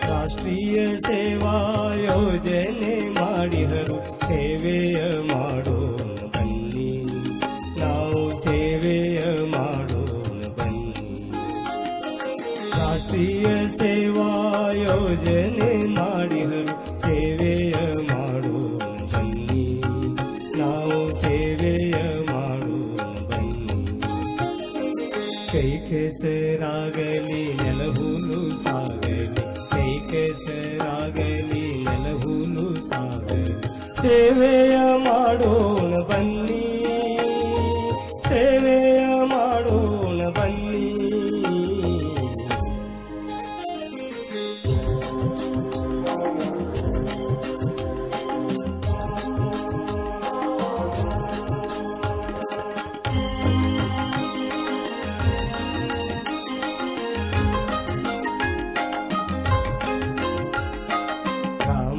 ರಾಷ್ಟ್ರೀಯ ಸೇವಾ ಯೋಜನೆ ಮಾಡಿದರು, ಸೇವೆಯ ಮಾಡೋಣ ಬನ್ನಿ, ನಾವು ಸೇವೆಯ ಮಾಡೋಣ ಬನ್ನಿ. ರಾಷ್ಟ್ರೀಯ ಸೇವಾ ಯೋಜನೆ ಮಾಡಿದರು, ಸೇವೆಯ ಮಾಡೋಣ ಬನ್ನಿ, ನಾವು ಸೇವೆಯ ಮಾಡೋಣ ಬನ್ನಿ. ಕೈ ಕೆಸರಾಗಲಿ ನೆಲಹುಲು ಸಾಗಲಿ, ಕೈ ಕೆಸರಾಗಲಿ ನೆಲಹುಲು ಸಾಗಲಿ, ಸೇವೆಯ ಮಾಡೋಣ ಬನ್ನಿ, ಸೇವೆಯ ಮಾಡೋಣ ಬನ್ನಿ.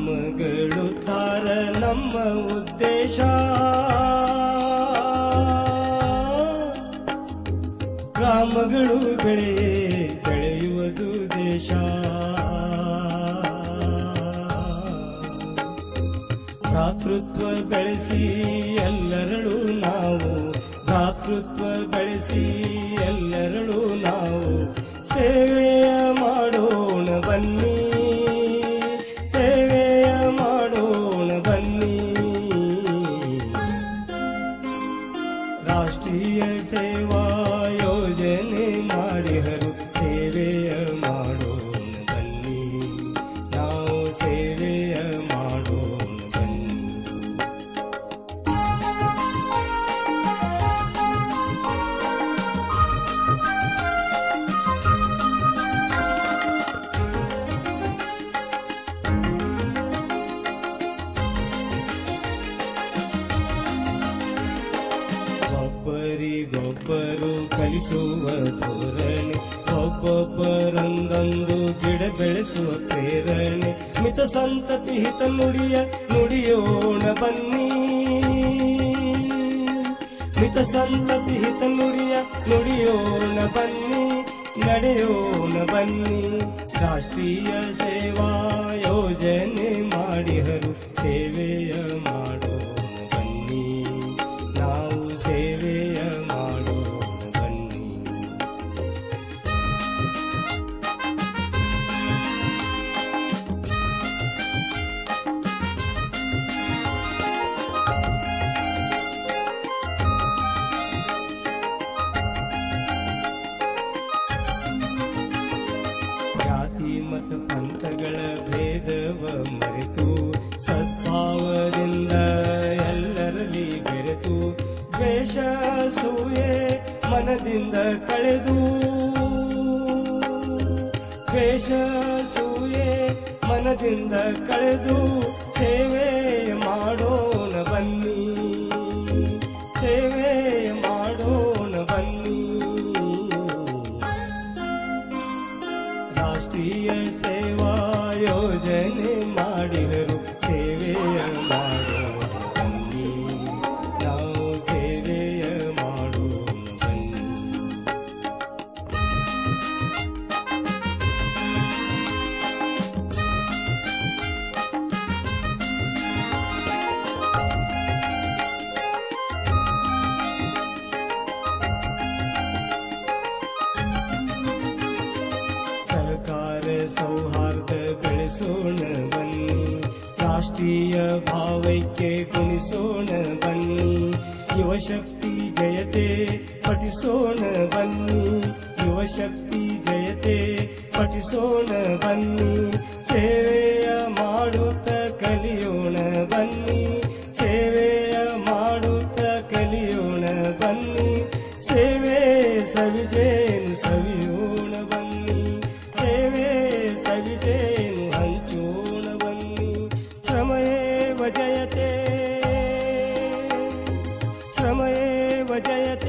ಗ್ರಾಮಗಳುದ್ಧಾರ ನಮ್ಮ ಉದ್ದೇಶ, ಗ್ರಾಮಗಳು ಬೆಳೆಯುವುದು ದೇಶ. ಭ್ರಾತೃತ್ವ ಬೆಳೆಸಿ ಎಲ್ಲರಳು ನಾವು, ಭ್ರಾತೃತ್ವ ಬೆಳೆಸಿ ಎಲ್ಲರಳು ನಾವು, ಸೇವೆಯ ಮಾಡೋಣ ಬನ್ನಿ, ಸೇವೆಯ ಮಾಡೋಣ ಬನ್ನಿ. ರಾಷ್ಟ್ರೀಯ ಸೇವಾ ಯೋಜನೆ ಮಾಡಿದರು, ಸೇವೆಯ ಮಾಡೋಣ ಬನ್ನಿ, ನಾವು ಸೇವೆಯ ಮಾಡೋಣ ಬನ್ನಿ. ಒಬ್ಬರಿಗೊಬ್ಬರು ಕಲಿಸುವ ಧೋರಣೆ, ಒಬ್ಬೊಬ್ಬರೊಂದೊಂದು ಗಿಡ ಬೆಳೆಸುವ ಪ್ರೇರಣೆ, ಮಿತ ಸಂತತಿ ಹಿತ ನುಡಿಯೋಣ ಬನ್ನಿ, ಮಿತ ಸಂತತಿ ಹಿತ ನುಡಿಯೋಣ ಬನ್ನಿ, ನಡೆಯೋಣ ಬನ್ನಿ. ರಾಷ್ಟ್ರೀಯ ಸೇವಾ ಯೋಜನೆ ಮಾಡಿದರು, ಸೇವೆಯ ಮಾಡೋಣ ಬನ್ನಿ, ನಾವು ಸೇವೆಯ ಮಾಡೋಣ ಬನ್ನಿ. ಜಾತಿ ಮತ ಪಂಥಗಳ ಭೇದವ ಮರೆತು, ಸದ್ಭಾವದಿಂದ ಎಲ್ಲರಲ್ಲಿ ಬೆರೆತು, ದ್ವೇಷ ಸೂಯೆ ಮನದಿಂದ ಕಳೆದು, ದ್ವೇಷ ಸೂಯೆ ಮನದಿಂದ ಕಳೆದು, ಸೇವೆ ಮಾಡೋಣ ಬನ್ನಿ, ಸೇವೆ ಮಾಡೋಣ ಬನ್ನಿ. ರಾಷ್ಟ್ರೀಯ ಸೇವಾ ಯೋಜನೆ ಮಾಡಿದರು, ಸೇವೆಯ ಮಾಡೋಣ ಬನ್ನಿ, ನಾವು ಸೇವೆಯ ಮಾಡೋಣ ಬನ್ನಿ. ಸಹಕಾರ ಸೌಹಾರ್ದ ಬೆಳೆಸೋಣ ಬನ್ನಿ, ರಾಷ್ಟ್ರೀಯ ಭಾವೈಕ್ಯ ಗುಣಿಸೋಣ ಬನ್ನಿ. ಯುವಶಕ್ತಿ ಜಯತೆ ಪಠಿಸೋಣ ಬನ್ನಿ, ಯುವಶಕ್ತಿ ಜಯತೆ ಪಠಿಸೋಣ ಬನ್ನಿ. ಸೇವೆಯ ಮಾಡುತ್ತ ಕಲಿಯೋಣ ಬನ್ನಿ, ಸೇವೆಯ ಮಾಡುತ್ತ ಕಲಿಯೋಣ ಬನ್ನಿ. ಸೇವೆ ಸವಿಜೇನು ಸವಿಯೋಣ ಬನ್ನಿ, ಸೇವೆ ಸವಿಜೇನು ಹಂಚೋಣ ಬನ್ನಿ. ಶ್ರಮಯೇವ ಜಯತೆ, ಶ್ರಮಯೇವ ಜಯತೆ.